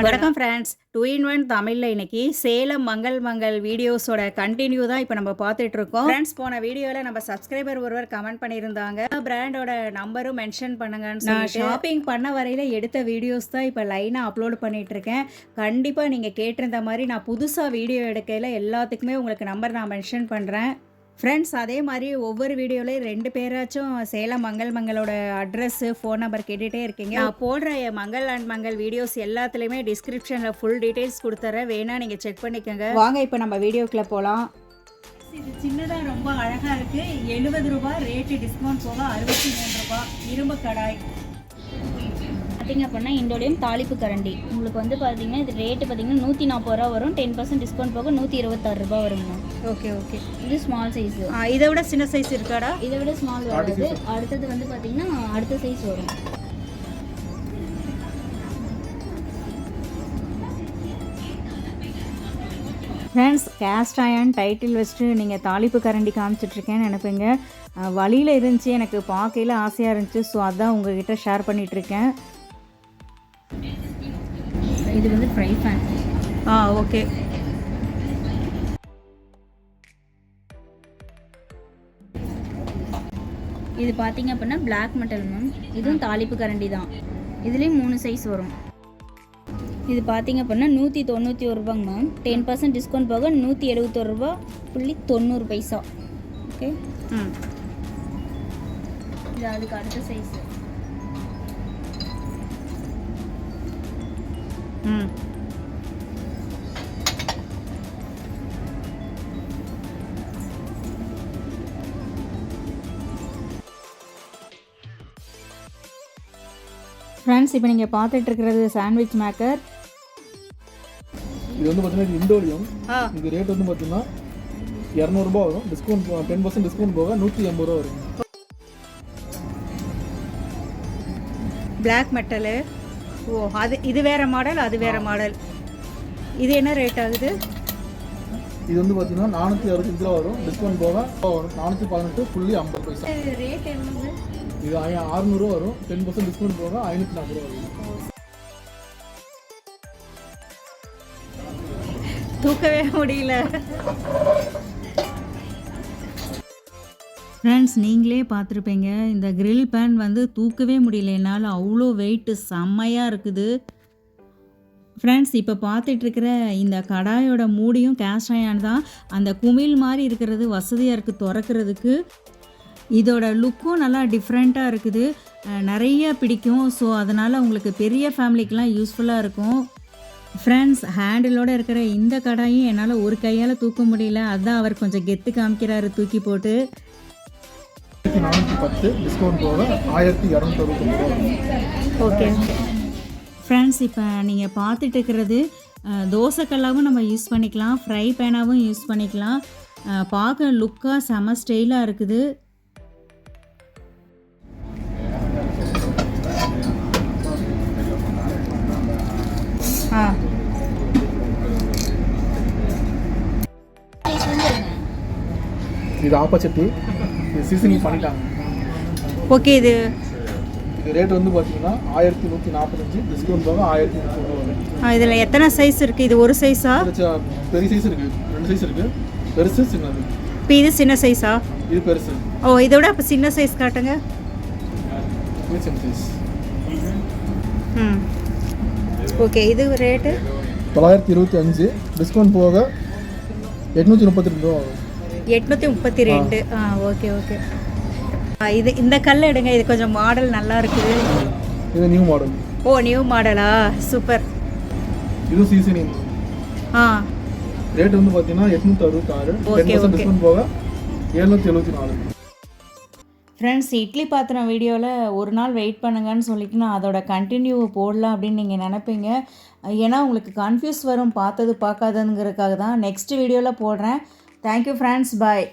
வணக்கம் friends, 2-in-1 தமிழில் இன்னைக்கு சேலம் மங்கள் வீடியோஸோட கண்டினியூ தான் இப்போ நம்ம பார்த்துட்டு இருக்கோம். ஃப்ரெண்ட்ஸ், போன வீடியோவில் நம்ம சப்ஸ்கிரைபர் ஒருவர் கமெண்ட் பண்ணியிருந்தாங்க, பிராண்டோட நம்பரும் மென்ஷன் பண்ணுங்கன்னு. நான் ஷாப்பிங் பண்ண வரையில் எடுத்த வீடியோஸ் தான் இப்போ லைனாக அப்லோட் பண்ணிட்டு இருக்கேன். கண்டிப்பாக நீங்கள் கேட்டிருந்த மாதிரி நான் புதுசாக வீடியோ எடுக்கையில் எல்லாத்துக்குமே உங்களுக்கு நம்பர் நான் மென்ஷன் பண்ணுறேன். ஃப்ரெண்ட்ஸ், அதே மாதிரி ஒவ்வொரு வீடியோலையும் 2 பேராச்சும் சேலம் மங்களோட அட்ரஸ்ஸு ஃபோன் நம்பர் கேட்டுகிட்டே இருக்கீங்க. நான் போடுற மங்கள் வீடியோஸ் எல்லாத்துலேயுமே டிஸ்கிரிப்ஷனில் ஃபுல் டீட்டெயில்ஸ் கொடுத்துறேன், வேணால் நீங்கள் செக் பண்ணிக்கோங்க. வாங்க இப்போ நம்ம வீடியோக்குள்ளே போகலாம். இது சின்னதாக ரொம்ப அழகாக இருக்குது. 70 ரூபா ரேட்டு, டிஸ்கவுண்ட் போக 63 ரூபா. இரும்பு கடாய் பார்த்திங்க அப்படின்னா இண்டோலியம் தாளிப்பு கரண்டி உங்களுக்கு வந்து பார்த்தீங்கன்னா இது ரேட்டு பார்த்தீங்கன்னா 140 ரூபா வரும். 10% டிஸ்கவுண்ட் போக 126 ரூபா வருங்க. Okay okay. இது ஸ்மால் சைஸு. இதை விட சின்ன சைஸ் இருக்காடா? இதை விட ஸ்மால் வருது. அடுத்தது வந்து பார்த்தீங்கன்னா அடுத்த சைஸ் வரும். ஃப்ரெண்ட்ஸ், கேஸ்ட் அயர்ன் டைட்டில் வச்சுட்டு நீங்கள் தாளிப்பு கரண்டி காமிச்சிட்ருக்கேன்னு நினைப்பீங்க. வழியில் இருந்துச்சு, எனக்கு பார்க்கையில் ஆசையாக இருந்துச்சு. ஸோ அதான் உங்ககிட்ட ஷேர் பண்ணிகிட்ருக்கேன். இது வந்து ஃப்ரை பேன். ஓகே. இது பார்த்தீங்க அப்படின்னா பிளாக் மெட்டல் மேம். இதுவும் தாளிப்பு கரண்டி தான். இதுலேயும் 3 சைஸ் வரும். இது பார்த்தீங்க அப்படின்னா 191 ரூபாங்க மேம். 10% டிஸ்கவுண்ட் போக 171 ரூபா புள்ளி 90 பைசா. ஓகே. இது அதுக்கு அடுத்த சைஸ். ஃப்ரெண்ட்ஸ், இப்போ நீங்கள் பார்த்துட்டு இருக்கிறது சாண்ட்விச் மேக்கர். இது வந்து பார்த்தீங்கன்னா இண்டோலியம். இது ரேட் வந்து பார்த்தீங்கன்னா 200 ரூபா வரும். டிஸ்கவுண்ட் 10% டிஸ்கவுண்ட் போக 180 ரூபா வரும். Black metal. இது வேறு மாடல், அது வேறு மாடல். இது என்ன ரேட் ஆகுது? இது வந்து பார்த்தீங்கன்னா 465 ரூபா வரும். டிஸ்கவுண்ட் போக வரும் 418.50 பைசா. ரேட் எவ்வளவு? இது 600 ரூபா வரும். 10% டிஸ்கவுண்ட் போக 540 ரூபா வரும். தூக்கவே முடியல. ஃப்ரெண்ட்ஸ், நீங்களே பார்த்துருப்பீங்க, இந்த கிரில் பேன் வந்து தூக்கவே முடியல என்னால். அவ்வளோ வெயிட்டு செம்மையாக இருக்குது. ஃப்ரெண்ட்ஸ், இப்போ பார்த்துட்ருக்கிற இந்த கடாயோட மூடியும் கேஸ்ட் அயர்ன் தான். அந்த குமிழ் மாதிரி இருக்கிறது வசதியாக இருக்குது திறக்கிறதுக்கு. இதோட லுக்கும் நல்லா டிஃப்ரெண்ட்டாக இருக்குது, நிறைய பிடிக்கும். ஸோ அதனால் உங்களுக்கு பெரிய ஃபேமிலிக்கெலாம் யூஸ்ஃபுல்லாக இருக்கும். ஃப்ரெண்ட்ஸ், ஹேண்டிலோடு இருக்கிற இந்த கடாயும் என்னால் ஒரு கையால் தூக்க முடியல. அதுதான் அவர் கொஞ்சம் கெத்து காமிக்கிறாரு தூக்கி போட்டு. 410 டிஸ்கவுண்ட் போக 1260 ரூபா. ஓகே. ஃப்ரெண்ட்ஸ், இப்போ நீங்கள் பார்த்துட்டு இருக்கிறது தோசைக்கல்லாவும் நம்ம யூஸ் பண்ணிக்கலாம், ஃப்ரை பேனாகவும் யூஸ் பண்ணிக்கலாம். பார்க்க லுக்காக செம ஸ்டைலாக இருக்குது. இது ஆப்பச்சட்டி. இது சீசனிங் பண்ணிட்டாங்க. ஓகே. இது ரேட் வந்து பார்த்தீங்கன்னா 1145. டிஸ்கவுண்ட் போக 1300 ரூபா வரும். இதில் எத்தனை சைஸ் இருக்குது? இது ஒரு சைஸா? பெரிய சைஸ் இருக்குது, 2 சைஸ் இருக்குது. பெருசு, சின்னது. இப்போ இது சின்ன சைஸா? இது பெருசு. இதோட அப்போ சின்ன சைஸ் காட்டுங்க. இது சின்ன சைஸ். ஓகே. இது ரேட்டு 925. டிஸ்கவுண்ட் போக 832 ரூபா வரும். 832. Okay okay. இது இந்த கல் எடுங்க. இது கொஞ்சம் மாடல் நல்லா இருக்குது. இது நியூ மாடல். நியூ மாடலா? சூப்பர். இது சீசனிங். ரேட் வந்து பார்த்தீங்கன்னா 866. 10% டிஸ்கவுண்ட் போக 774. ஃப்ரெண்ட்ஸ், இட்லி பாத்திரம் வீடியோவில் ஒரு நாள் வெயிட் பண்ணுங்கன்னு சொல்லிட்டு நான் அதோட கண்டினியூ போடலாம் அப்படின்னு நீங்கள் நினைப்பீங்க. ஏன்னா உங்களுக்கு கன்ஃபியூஸ் வரும் பார்த்தது பார்க்காதுங்கிறதுக்காக தான் நெக்ஸ்ட் வீடியோவில் போடுறேன். தேங்க்யூ ஃப்ரெண்ட்ஸ், பாய்.